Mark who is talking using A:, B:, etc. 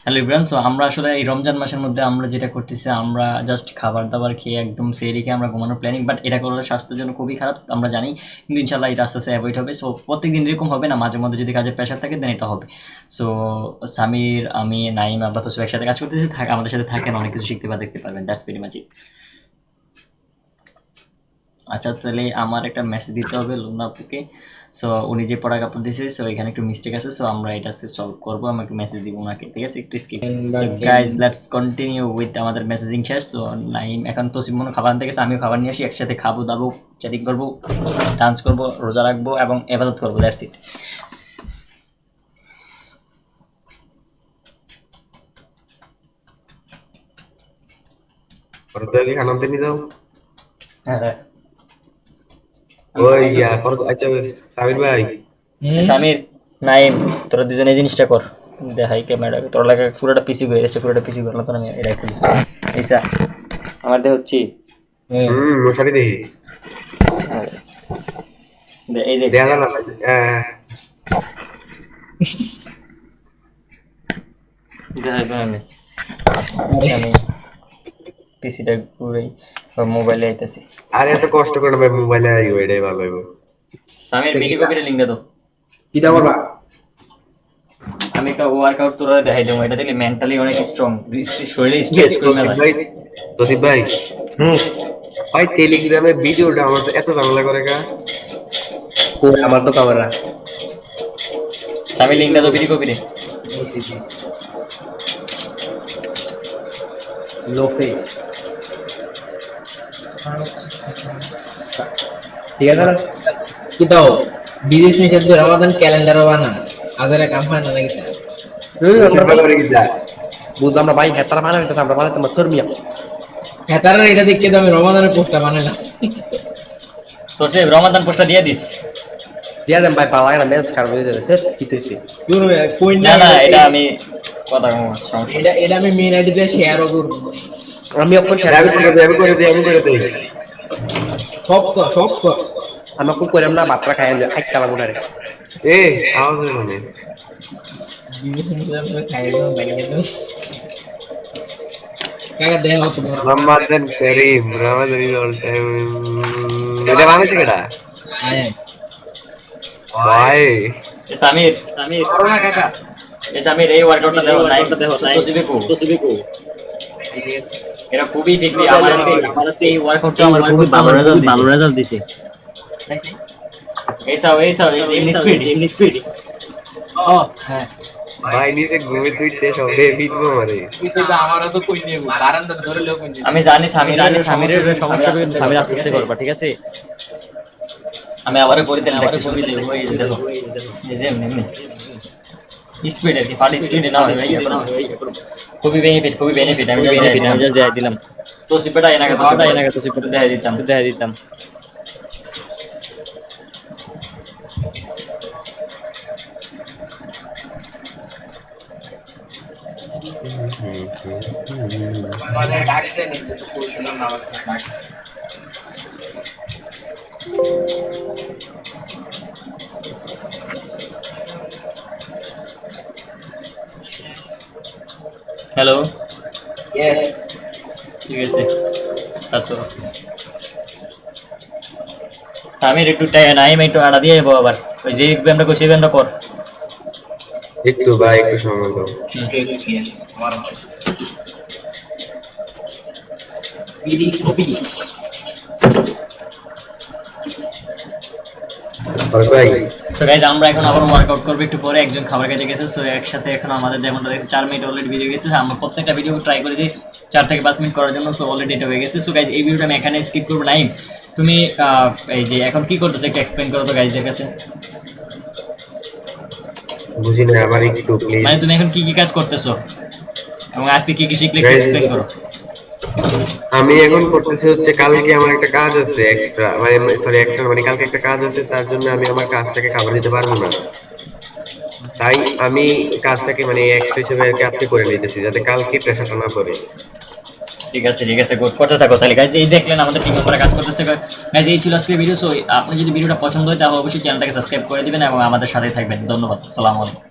A: Hello everyone, so আমরা আসলে এই রমজান মাসের মধ্যে আমরা যেটা করতেছি, আমরা জাস্ট খাবার দাবার খেয়ে একদম সেহরি খেয়ে আমরা ঘুমানোর প্ল্যানিং, বাট এটা করলে স্বাস্থ্যের জন্য খুবই খারাপ আমরা জানি। কিন্তু ইনশাল্লাহ এটা আস্তে আস্তে অ্যাভয়েড হবে। সো প্রত্যেকদিন এরকম হবে না, মাঝে মধ্যে যদি কাজের প্রেশার থাকে দেন এটা হবে। সো সামির, আমি, নাইম, আমরা তো সব একসাথে কাজ করতেছি, আমাদের সাথে থাকেন, অনেক কিছু শিখতে বা দেখতে পারবেন। That's very much. আচ্ছা, তাহলে আমার একটা মেসেজ দিতে হবে লুনা আপুকে। সো উনি যে পড়া কাপড় দিয়েছে, সো এখানে একটু মিস্টেক আছে, সো আমরা এটা সলভ করবো। আমাকে মেসেজ দিব ওনাকে, ঠিক আছে? একটু skip. So guys, let's continue with আমাদের মেসেজিং শেষ। সো নাইম এখন তসিম মনে খাবার আনতে গেছে, আমিও খাবার নিয়ে আসি, একসাথে খাবো দাবো, চ্যাটিং করবো, ডান্স করবো, রোজা রাখবো এবং এবাদত করবো। That's it.
B: ফরদুল খান নামতে নিয়ে যাও।
A: হ্যাঁ হ্যাঁ।
B: ওই আচ্ছা সাবির ভাই,
A: সামির, নাইম, তোরা দুজনে এই জিনিসটা কর। দেখাই ক্যামেরা, তোর লাগে পুরোটা পিসি করে যাচ্ছে, পুরোটা পিসি করলাম তো আমি এটা খুলি। এইসা আমার দেহ হচ্ছে
B: মশারি দেখি
A: এই যে
B: দেখা না ভাই।
A: আমি আচ্ছা, আমি পিসিটা পুরোই মোবাইলে আইতেছি।
B: আর এত কষ্ট করে না ভাই, মোবাইলে আইবো, এটাই ভালো হইব।
A: সামির ভিডিও কপিটা লিঙ্ক দে তো।
C: কিটা করবা?
A: আমি একটা ওয়ার্কআউট তোরা দেখাই দেবো, এটা দেখলে মেন্টালি অনেক স্ট্রং, শরীরে স্ট্রেস করে মেলা।
B: তসিফ ভাই, ভাই টেলিগ্রামে ভিডিওটা আমার তো এত ঝামেলা করে গা।
C: আমার তো ক্যামেরা
A: সামির লিঙ্ক দে তো ভিডিও কপিতে।
C: লোফে ঠিক আছে না? কিটাও বিদেশ में जब रमजान कैलेंडर বানা আজারে কাম্পানি না নাকি বুঝলাম না ভাই, হেতারা বানাবে তো আমরা বানাতে আমরা ধর্মিয়া হেতারা এটা দেখে তো আমি রমাদানের পোস্টটা বানাইলাম।
A: তো সে রমাদান পোস্টটা দিয়ে দিস।
C: দিয়া দেন ভাই, পালা না মেন্স খারাপ হয়ে যাবে। তেত কি তুইছি দূর কই
A: না না, এটা আমি কথা কম স্ট্রং।
C: এটা আমি মেইন আইডি দিয়ে শেয়ারও করব। আমি অপন শেয়ার
B: আমি করে দিই।
C: সব তো আমি অপন করে আমরা বাতরা খাই আই কালা গুনারে
B: এ আওয়াজ মানে
C: বিদেশ में খাই দাও বাইরে দাও কাকা দেও তোমার
B: রমাদান করিম, রমাদান ইজ অল টাইম। এটা বাংলাদেশে কেডা
C: হ্যাঁ
B: ভাই?
A: সামির, সামির
C: করোনা কাকা
A: এই সামির এই ওয়ার্কআউটটা দেখো, নাইমটা দেখো, তো সিবিকু এটা খুবই ইফেক্টিভ। আমার এই ওয়ার্কআউটটা আমার খুবই ভালো রেজাল্ট দিছে। এই স্পিড
C: ও হ্যাঁ
B: ভাই নিচে ঘুমে তুইতে সবে বিটবো মারে।
C: কিন্তু আমারও তো কই নেব বারান্দা ধরে লোক কই
A: আমি জানি সামিরের সমস্যা কিন্তু সামির আস্তে আস্তে করবা, ঠিক আছে? আমি আবারও করে দিলাম, দেখতে সুবিধা হবে। এই যে দেখো, এই যে এমনি স্পিড আছে, ফাটি স্পিড না হয় ভাই, খুবই বেনিফিট। আমি জাস্ট দেখাই দিলাম। তো সিপেটা এনাকে তো সিপেটা দেখাই দিতাম।
C: আমাদের ডাকতে নেই তো কইছিলাম না আমার ডাক
A: হ্যালো,
C: ইয়েস
A: ঠিক আছে, কাজ করো। সামির একটু নাইম একটু আড়া দিয়ে যাবো আবার, ওই যে ব্যায়ামটা করছি এই ব্যায়ামটা কর।
B: একটু ভাই, একটু সময় দাও।
C: আমার বিডি কপি
B: ভাই
A: সো গাইজ, আমরা এখন আবার ওয়ার্কআউট করবো একটু পরে। একজন খাবার খেতে গেছে, সো একসাথে এখন আমাদের যেমনটা দেখছি 4 মিনিট অলরেডি ভিডিও গেছে। আমরা প্রত্যেকটা ভিডিও ট্রাই করেছি 4 থেকে 5 মিনিট করার জন্য, সো অলরেডি এটা হয়ে গেছে। সো গাইজ, এই ভিডিওটা আমি এখানে স্কিপ করবো। নাইম, তুমি এই যে এখন কি করতেছো একটু এক্সপ্লেইন করো তো গাইজদের কাছে।
B: বুঝি না, আবার একটু প্লিজ।
A: মানে তুমি এখন কি কি কাজ করতেছো এবং আজকে কি কি শিখলে একটু এক্সপ্লেইন করো।
B: আমি এখন করতেছি হচ্ছে, কালকে আমার একটা কাজ আছে এক্সট্রা, মানে সরি এক্সট্রা মানে কালকে একটা কাজ আছে, তার জন্য আমি আমার কাজটাকে খাবার দিতে পারবো না। তাই আমি কাজটাকে মানে এক্সট্রা হিসেবে আর কি আপনি করে নিতেছি, যাতে কালকে প্রেশারটা না পড়ে।
A: ঠিক আছে গুড, করতে থাকো তাহলে। গাইজ, এই দেখলেন আমাদের টিম মেম্বাররা কাজ করতেছে। গাইজ, এই ছিল আজকের ভিডিও। সো আপনি যদি ভিডিওটা পছন্দ হয় তাহলে অবশ্যই চ্যানেলটাকে সাবস্ক্রাইব করে দিবেন এবং আমাদের সাথে থাকবেন। ধন্যবাদ, আসসালামু আলাইকুম।